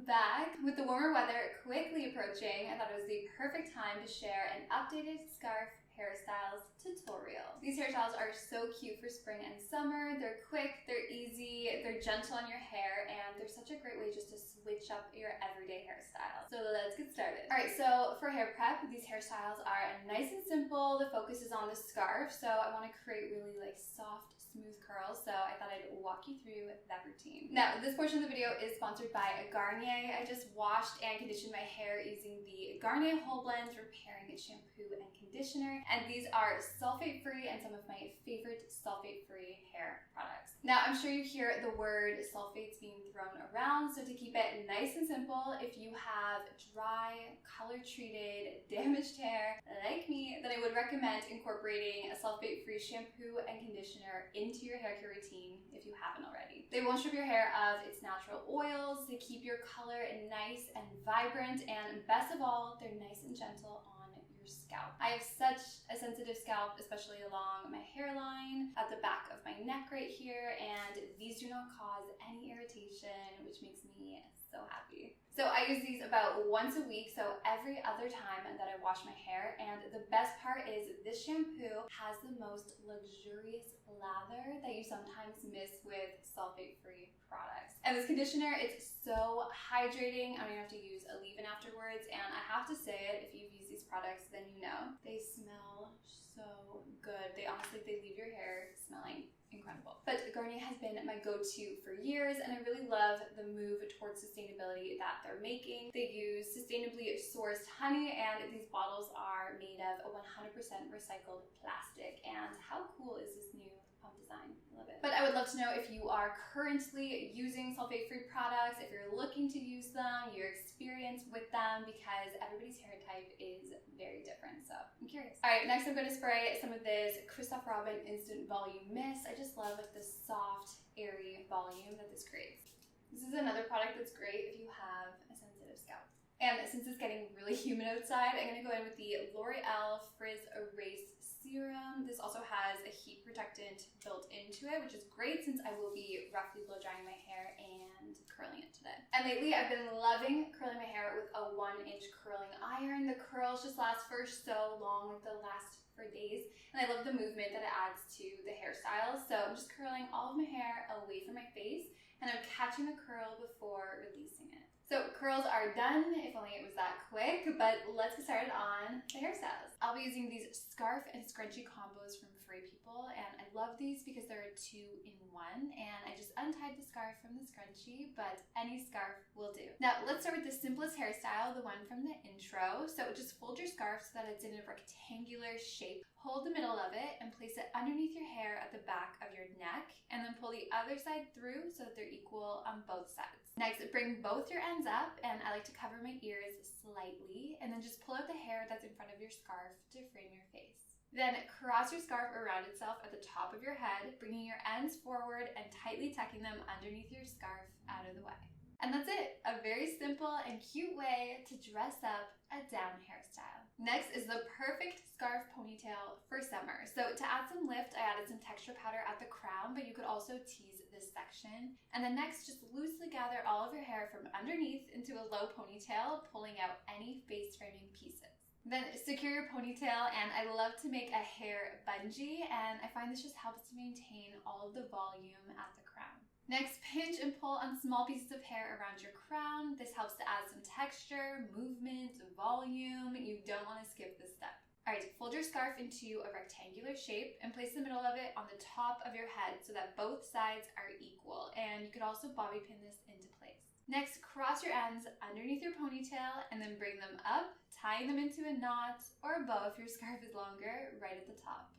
welcome back. With the warmer weather quickly approaching, I thought it was the perfect time to share an updated scarf hairstyles tutorial. These hairstyles are so cute for spring and summer. They're quick, they're easy, they're gentle on your hair, and they're such a great way just to switch up your everyday hairstyle. So let's get started. Alright, so for hair prep, these hairstyles are nice and simple. The focus is on the scarf, so I want to create really soft, smooth curls, so I thought I'd walk you through that routine. Now, this portion of the video is sponsored by Garnier. I just washed and conditioned my hair using the Garnier Whole Blends Repairing Shampoo and Conditioner. And these are sulfate-free and some of my favorite sulfate-free hair products. Now, I'm sure you hear the word sulfates being thrown around, so to keep it nice and simple, if you have dry, color-treated, damaged hair like me, then I would recommend incorporating a sulfate-free shampoo and conditioner into your hair care routine if you haven't already. They won't strip your hair of its natural oils, they keep your color nice and vibrant, and best of all, they're nice and gentle on your scalp. I have such a sensitive scalp, especially along my hairline, at the back of my neck right here, and these do not cause any irritation, which makes me so happy. So I use these about once a week, so every other time that I wash my hair, and the best part is this shampoo has the most luxurious lather that you sometimes miss with sulfate-free products. And this conditioner, it's so hydrating. I don't even have to use a leave-in afterwards, and I have to say it, if you've used these products, then you know. They smell so good. They honestly, they leave your hair smelling incredible. But Garnier has been my go-to for years, and I really love the move towards sustainability that they're making. They use sustainably sourced honey, and these bottles are made of 100% recycled plastic. And how cool is this new pump design? I love it. But I would love to know if you are currently using sulfate-free products, if you're looking to use them, your experience with them, because everybody's hair type is very different, so I'm curious. All right, next I'm going to spray some of this Christoph Robin Instant Volume Mist. I just love the soft, airy volume that this creates. This is another product that's great if you have a sensitive scalp. And since it's getting really humid outside, I'm going to go in with the L'Oreal Frizz Erase Serum. This also has a heat protectant built into it, which is great since I will be roughly blow drying my hair and curling it today. And lately, I've been loving curling my hair with a 1-inch curling iron. The curls just last for so long, they'll last for days, and I love the movement that it adds to the hairstyle. So I'm just curling all of my hair away from my face, and I'm catching the curl before releasing it. So curls are done, if only it was that quick, but let's get started on the hairstyles. I'll be using these scarf and scrunchie combos from Free People, and I love these because they're a 2-in-1, and I just untied the scarf from the scrunchie, but any scarf will do. Now let's start with the simplest hairstyle, the one from the intro. So just fold your scarf so that it's in a rectangular shape. Hold the middle of it and place it underneath your hair at the back of your neck, and then pull the other side through so that they're equal on both sides. Next, bring both your ends up, and I like to cover my ears slightly, and then just pull out the hair that's in front of your scarf to frame your face. Then cross your scarf around itself at the top of your head, bringing your ends forward and tightly tucking them underneath your scarf out of the way. And that's it, a very simple and cute way to dress up a down hairstyle. Next is the perfect scarf ponytail for summer. So to add some lift, I added some texture powder at the crown, but you could also tease this section. And then next, just loosely gather all of your hair from underneath into a low ponytail, pulling out any face framing pieces. Then secure your ponytail, and I love to make a hair bungee, and I find this just helps to maintain all of the volume at the crown. Next, pinch and pull on small pieces of hair around your crown. This helps to add some texture, movement, volume. You don't want to skip this step. Alright, fold your scarf into a rectangular shape and place the middle of it on the top of your head so that both sides are equal. And you could also bobby pin this into place. Next, cross your ends underneath your ponytail and then bring them up, tying them into a knot or a bow if your scarf is longer, right at the top.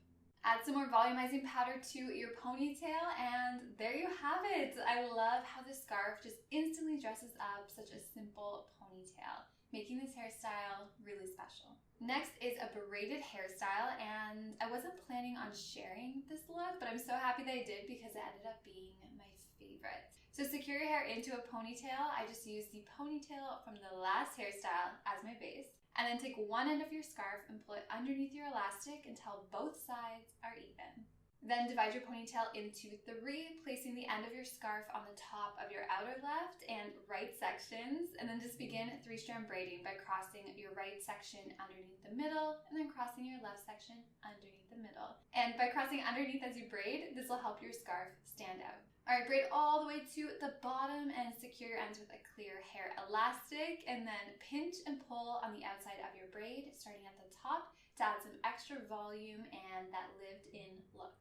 Add some more volumizing powder to your ponytail, and there you have it. I love how this scarf just instantly dresses up such a simple ponytail, making this hairstyle really special. Next is a braided hairstyle, and I wasn't planning on sharing this look, but I'm so happy that I did because it ended up being my favorite. So secure your hair into a ponytail. I just used the ponytail from the last hairstyle as my base. And then take one end of your scarf and pull it underneath your elastic until both sides are even. Then divide your ponytail into 3, placing the end of your scarf on the top of your outer left and right sections, and then just begin 3-strand braiding by crossing your right section underneath the middle and then crossing your left section underneath the middle. And by crossing underneath as you braid, this will help your scarf stand out. Alright, braid all the way to the bottom and secure your ends with a clear hair elastic, and then pinch and pull on the outside of your braid, starting at the top to add some extra volume and that lived-in look.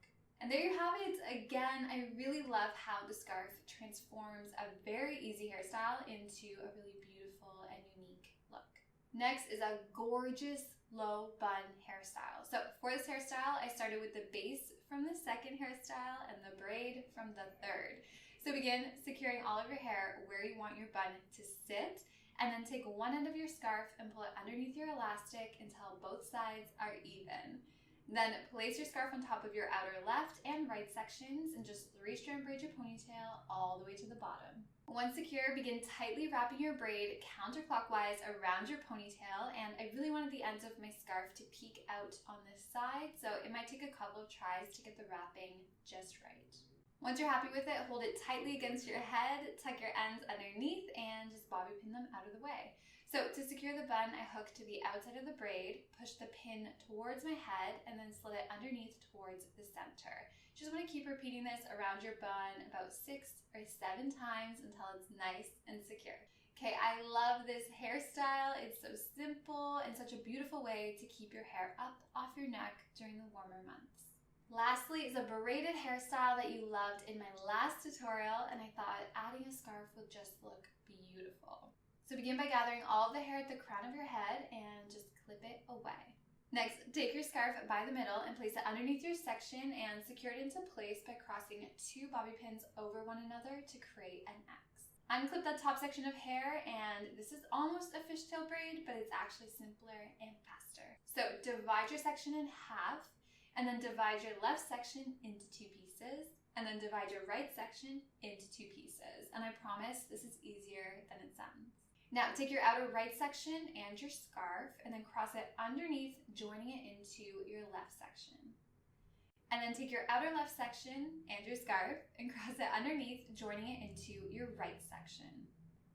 And there you have it. Again, I really love how the scarf transforms a very easy hairstyle into a really beautiful and unique look. Next is a gorgeous low bun hairstyle. So for this hairstyle, I started with the base from the second hairstyle and the braid from the third. So begin securing all of your hair where you want your bun to sit, and then take one end of your scarf and pull it underneath your elastic until both sides are even. Then place your scarf on top of your outer left and right sections and just 3-strand braid your ponytail all the way to the bottom. Once secure, begin tightly wrapping your braid counterclockwise around your ponytail, and I really wanted the ends of my scarf to peek out on this side, so it might take a couple of tries to get the wrapping just right. Once you're happy with it, hold it tightly against your head, tuck your ends underneath, and just bobby pin them out of the way. So to secure the bun, I hook to the outside of the braid, push the pin towards my head, and then slid it underneath towards the center. You just want to keep repeating this around your bun about 6 or 7 times until it's nice and secure. Okay, I love this hairstyle. It's so simple and such a beautiful way to keep your hair up off your neck during the warmer months. Lastly is a braided hairstyle that you loved in my last tutorial, and I thought adding a scarf would just look beautiful. So begin by gathering all of the hair at the crown of your head and just clip it away. Next, take your scarf by the middle and place it underneath your section and secure it into place by crossing 2 bobby pins over one another to create an X. Unclip that top section of hair, and this is almost a fishtail braid, but it's actually simpler and faster. So divide your section in half, and then divide your left section into 2 pieces, and then divide your right section into 2 pieces. And I promise this is easier than it sounds. Now take your outer right section and your scarf and then cross it underneath, joining it into your left section. And then take your outer left section and your scarf and cross it underneath, joining it into your right section.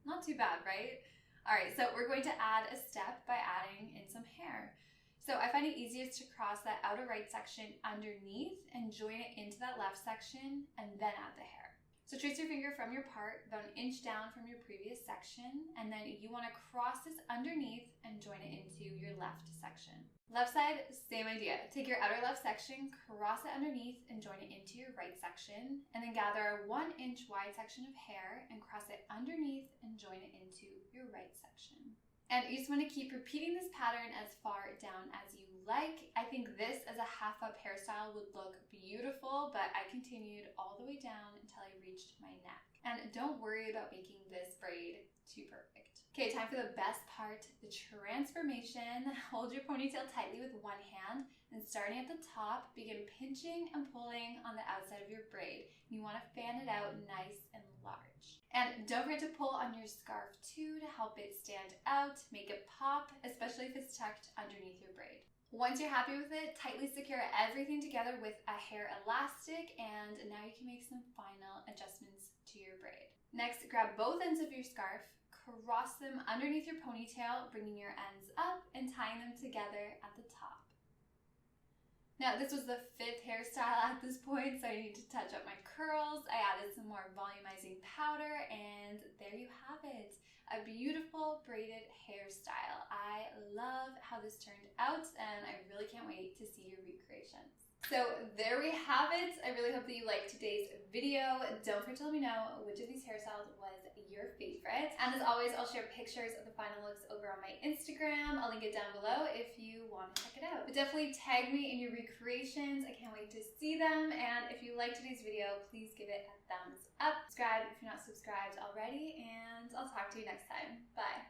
Not too bad, right? Alright, so we're going to add a step by adding in some hair. So I find it easiest to cross that outer right section underneath and join it into that left section and then add the hair. So trace your finger from your part about 1 inch down from your previous section, and then you want to cross this underneath and join it into your left section. Left side, same idea. Take your outer left section, cross it underneath and join it into your right section, and then gather a 1 inch wide section of hair and cross it underneath and join it into your right section. And you just want to keep repeating this pattern as far down as you like. I think this as a half up hairstyle would look beautiful, but I continued all the way down until I reached my neck. And don't worry about making this braid too perfect. Okay, time for the best part, the transformation. Hold your ponytail tightly with one hand, and starting at the top, begin pinching and pulling on the outside of your braid. You want to fan it out nice and large. And don't forget to pull on your scarf too to help it stand out, make it pop, especially if it's tucked underneath your braid. Once you're happy with it, tightly secure everything together with a hair elastic, and now you can make some final adjustments to your braid. Next, grab both ends of your scarf, cross them underneath your ponytail, bringing your ends up and tying them together at the top. Now, this was the 5th hairstyle at this point, so I need to touch up my curls. I added some more volumizing powder, and there you have it. A beautiful braided hairstyle. I love how this turned out, and I really can't wait to see your recreations. So there we have it. I really hope that you liked today's video. Don't forget to let me know which of these hairstyles was your favorite. And as always, I'll share pictures of the final looks over on my Instagram. I'll link it down below if you want to check it out. But definitely tag me in your recreations. I can't wait to see them. And if you liked today's video, please give it a thumbs up. Subscribe if you're not subscribed already, and I'll talk to you next time. Bye.